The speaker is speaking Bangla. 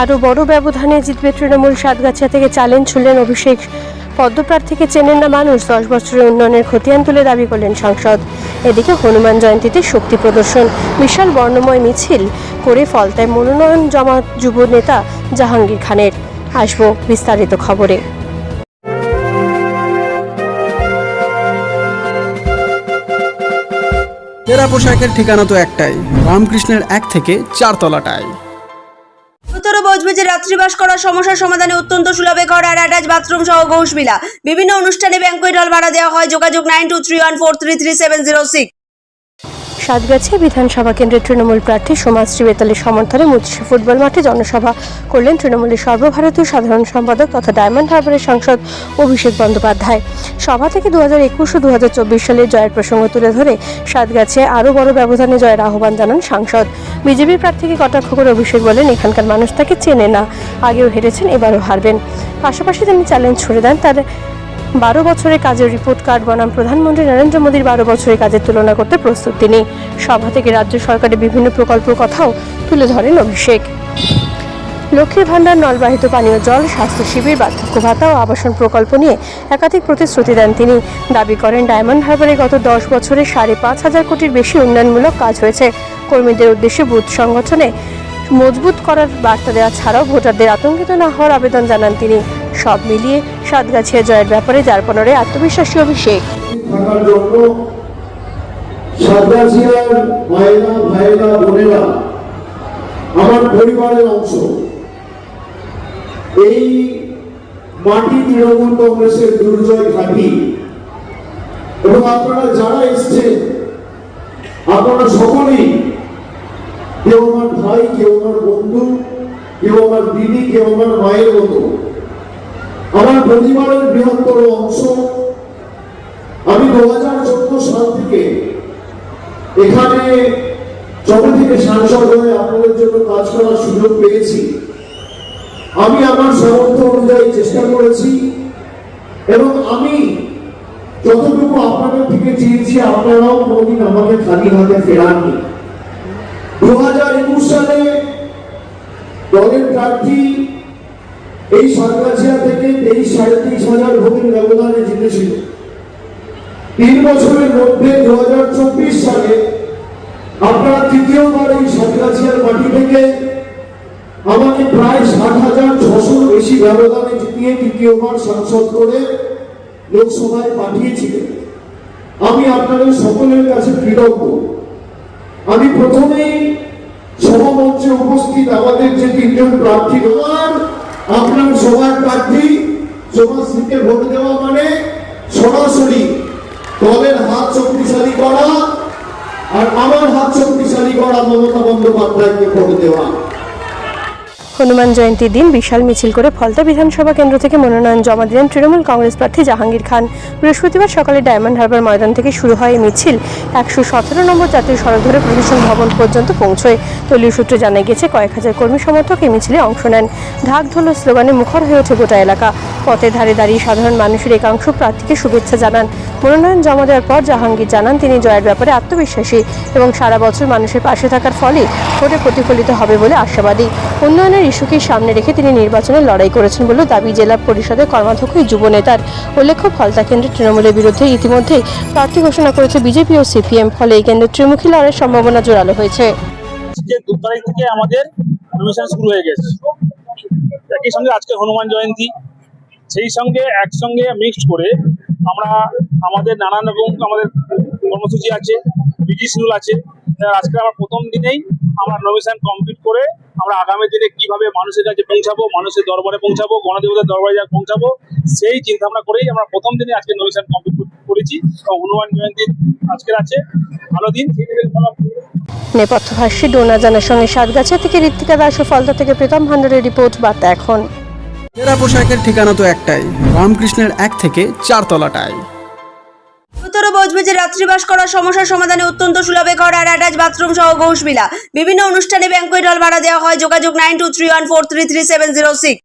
আরও বড় ব্যবধানে জিতবে তৃণমূল। সাতগাছিয়া থেকে চ্যালেঞ্জ ছুড়লেন অভিষেক। পদ্মপ্রার্থীকে চেনেন না মানুষ, 10 বছরের উন্নয়নের খতিয়ান তুলে দাবি করলেন সাংসদ। এদিকে হনুমান জয়ন্তীতে শক্তি প্রদর্শন, বিশাল বর্ণময় মিছিল করে ফলতায় মনোনয়ন জমা যুব নেতা জাহাঙ্গীর খানের। আসবো বিস্তারিত খবরে। এরা পোশাকের ঠিকানা তো একটাই, রামকৃষ্ণের 1 থেকে 4 তলাটায়। উত্তর বজবজে রাত্রিবাস করার সমস্যার সমাধানে অত্যন্ত সুলভে ঘর আর অ্যাটাচ বাথরুম সহ ঘোষবিলা। বিভিন্ন অনুষ্ঠানে ব্যাংকুয়েট হল ভাড়া দেওয়া হয়। যোগাযোগ 9231433706। সাতগাছিয়া বিধানসভা কেন্দ্রের তৃণমূল প্রার্থী সমাজশ্রী বেতালের সমর্থনে মুচিশি ফুটবল মাঠে জনসভা করলেন তৃণমূলের সর্বভারতীয় সাধারণ সম্পাদক তথা ডায়মন্ড হারবারের সাংসদ অভিষেক বন্দ্যোপাধ্যায়। সভা থেকে 2021 ও 2024 সালের জয়ের প্রসঙ্গ তুলে ধরে সাতগাছিয়ায় আরও বড় ব্যবধানে জয়ের আহ্বান জানান সাংসদ। বিজেপির প্রার্থীকে কটাক্ষ করে অভিষেক বলেন, এখানকার মানুষ তাকে চেনে না, আগেও হেরেছেন, এবারও হারবেন। পাশাপাশি তিনি চ্যালেঞ্জ ছুড়ে দেন তার 12 বছরের কাজের রিপোর্ট কার্ড বনাম প্রধানমন্ত্রী নরেন্দ্র মোদীর 12 বছরের কাজের তুলনা করতে প্রস্তুত তিনি। সভা থেকে রাজ্য সরকারের বিভিন্ন প্রকল্পের কথাও তুলে ধরেন অভিষেক। লক্ষ্মীর ভাণ্ডার, নলবাহিত পানীয় জল, স্বাস্থ্য শিবির, বার্ধক্য ভাতা ও আবাসন প্রকল্প নিয়ে একাধিক প্রতিশ্রুতি দেন তিনি। দাবি করেন, ডায়মন্ড হারবারে গত 10 বছরে 5,500 কোটির বেশি উন্নয়নমূলক কাজ হয়েছে। কর্মীদের উদ্দেশ্যে বুথ সংগঠনে মজবুত করার বার্তা দেওয়া ছাড়াও ভোটারদের আতঙ্কিত না হওয়ার আবেদন জানান তিনি। সব মিলিয়ে সাতগাছিয়া জয়ের ব্যাপারে যারপরে আত্মবিশ্বাসী অভিষেক। সাতগাছিয়ার মায়েরা, ভাইয়েরা, বোনেরা আমার পরিবারের অংশ। এই মাটি তৃণমূল কংগ্রেসের দুর্জয় ঘাঁটি এবং আপনারা যারা এসছেন আপনারা সকলেই, কেউ আমার ভাই, কেউ আমার বন্ধু, কেউ আমার দিদি, কেউ আমার মায়ের মতো আমার পরিবারের বৃহত্তর অংশ। আমি 2014 সাল থেকে এখানে যবে থেকে সাংসদ হয়ে আপনাদের জন্য কাজ করার সুযোগ পেয়েছি, আমি আমার সামর্থ্য অনুযায়ী চেষ্টা করেছি এবং আমি যতটুকু আপনাদের থেকে চেয়েছি আপনারাও কোনোদিন আমাকে খালি হাতে ফেরাননি। 2021 সালে দলের প্রার্থী এই সাতগাছিয়া থেকে 23,500 ভোটের ব্যবধানে জিতেছিল। 3 বছরের মধ্যে 2024 সালে আপনারা তৃতীয়বার এই সাতগাছিয়ার মাটি থেকে আমাকে প্রায় 60,600 বেশি ব্যবধানে জিতিয়ে তৃতীয়বার সাংসদ করে লোকসভায় পাঠিয়েছিলেন। আমি আপনাদের সকলের কাছে কৃতজ্ঞ। আমি প্রথমেই সভামঞ্চে উপস্থিত আমাদের যে 3 জন প্রার্থী, আপনার সবার প্রার্থী সমাজকে ভোট দেওয়া মানে সরাসরি দলের হাত শক্তিশালী করা আর আমার হাত শক্তিশালী করা, মমতা বন্দ্যোপাধ্যায়কে ভোট দেওয়া। হনুমান জয়ন্তীর দিন বিশাল মিছিল করে ফলতা বিধানসভা কেন্দ্র থেকে মনোনয়ন জমা দিলেন তৃণমূল কংগ্রেস প্রার্থী জাহাঙ্গীর খান। বৃহস্পতিবার সকালে ডায়মন্ড হারবার ময়দান থেকে শুরু হয় এই মিছিল 117 নম্বর জাতীয় সড়ক ধরে প্রশাসন ভবন পর্যন্ত পৌঁছয়। দলীয় সূত্রে জানা গেছে, কয়েক হাজার কর্মী সমর্থক এই মিছিলে অংশ নেন। ঢাক ঢোল ও স্লোগানে মুখর হয়ে ওঠে গোটা এলাকা। পথের ধারে দাঁড়িয়ে সাধারণ মানুষের একাংশ প্রার্থীকে শুভেচ্ছা জানান। মনোনয়ন জমা দেওয়ার পর জাহাঙ্গীর জানান, তিনি জয়ের ব্যাপারে আত্মবিশ্বাসী এবং সারা বছর মানুষের পাশে থাকার ফলে ভোটে প্রতিফলিত হবে বলে আশাবাদী। উন্নয়নের ইস্যুকে সামনে রেখে তিনি নির্বাচনে লড়াই করেছেন বলে দাবি জেলা পরিষদের কর্মাধ্যক্ষ যুব নেতার। উল্লেখ্য, ফলতা কেন্দ্রে তৃণমূলের বিরুদ্ধে ইতিমধ্যেই প্রার্থী ঘোষণা করেছে বিজেপি ও সিপিএম, ফলে এই কেন্দ্রে ত্রিমুখী লড়াইয়ের সম্ভাবনা জোরালো হয়েছে। 2 তারিখ থেকে আমাদের নমিনেশন শুরু হয়ে গেছে। একই সঙ্গে আজকে হনুমান জয়ন্তী, সেই সঙ্গে একসঙ্গে মিক্সড করে আমরা আমাদের নানান রকম আমাদের কর্মসূচি আছে, বিজি শিডিউল আছে। আজকে আমার প্রথম দিনেই আমরা নমিনেশন কমপ্লিট করে আমরা আগামী দিনে কিভাবে মানুষের কাছে পৌঁছাবো, মানুষের দরবারে পৌঁছাবো, গণদেবতার দরবারে পৌঁছাবো, সেই চিন্তা ভাবনা করেই আমরা প্রথম দিনে আজকে নমিনেশন কমপ্লিট করেছি। এবং হনুমান জয়ন্তী আজকের আছে ভালো দিন। নেপথ্য ভাষ্যে ডোনা জানার সঙ্গে সাতগাছিয়া থেকে ঋত্বিকা দাস ও ফলতা থেকে প্রীতম ভান্ডারের রিপোর্ট, বার্তা এখন। এরা পোশাকের ঠিকানা তো একটাই, রামকৃষ্ণের 1 থেকে 4 তলাটায়। উত্তর বজবজে রাত্রিবাস করার সমস্যার সমাধানে অত্যন্ত সুলভে ঘর আর অ্যাটাচ বাথরুম সহ ঘোষবিলা। বিভিন্ন অনুষ্ঠানে ব্যাংকুয়েট হল ভাড়া দেওয়া হয়। যোগাযোগ 9231433706।